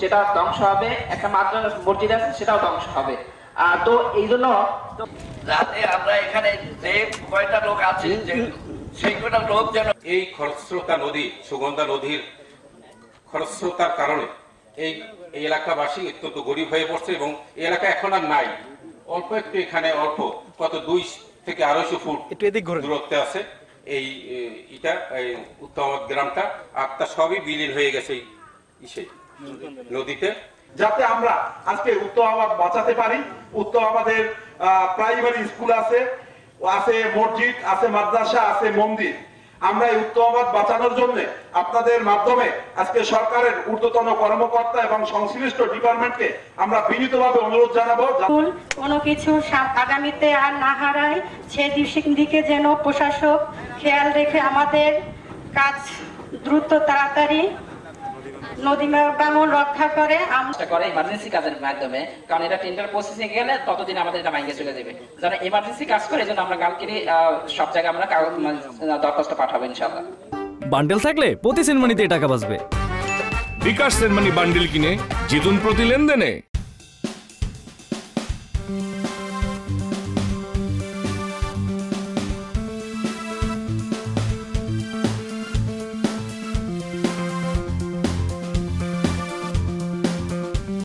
সেটা ধ্বংস হবে, একটা মাদ্রাসা মসজিদ আছে সেটাও ধ্বংস হবে। তো এই জন্য যাতে আমরা এখানে যে কয়টা লোক আছে সেই কয়টা লোক যেন এই খরস্রোতা নদী, সুগন্ধা নদীর খরস্রোতার কারণে এই এলাকাবাসী অত্যন্ত গরিব হয়ে পড়ছে এবং এই এলাকা এখন আর নাই। অল্প একটু এখানে অল্প কত 200 থেকে 250 ফুট দূরত্বে আছে এই উত্তমাবাদ গ্রামটা, আর তা সবই বিলীন হয়ে গেছে এই নদীতে। যাতে আমরা আজকে উত্তমাবাদ বাঁচাতে পারি। উত্তমাবাদের প্রাইমারি স্কুল আছে, মসজিদ আছে, মাদ্রাসা আছে, মন্দির। আমরা এই উত্তমাবাদ বাঁচানোর জন্য আপনাদের মাধ্যমে আজকে সরকারের ঊর্ধ্বতন কর্মকর্তা এবং সংশ্লিষ্ট ডিপার্টমেন্টকে আমরা বিনীতভাবে অনুরোধ জানাবো কোনো কিছু আগামীতে আর না হারায় সেদিকে যেন প্রশাসক খেয়াল রেখে আমাদের কাজ দ্রুত তাড়াতাড়ি নদী ভাঙন রক্ষা করে ইমার্জেন্সি কাজের মাধ্যমে, কারণ এটা টেন্ডার প্রসেসিং গেলে ততদিন আমাদের এটা ভাঙে চলে যাবে। যারা ইমার্জেন্সি কাজ করে জন্য আমরা কালকে সব জায়গায় আমরা দরখাস্ত পাঠাবো ইনশাআল্লাহ। বান্ডেল থাকলে প্রতি সেনমানিতে টাকা বাঁচবে। বিকাশ সেনমানি বান্ডেল কিনে জিতুন প্রতি লেনদেনে।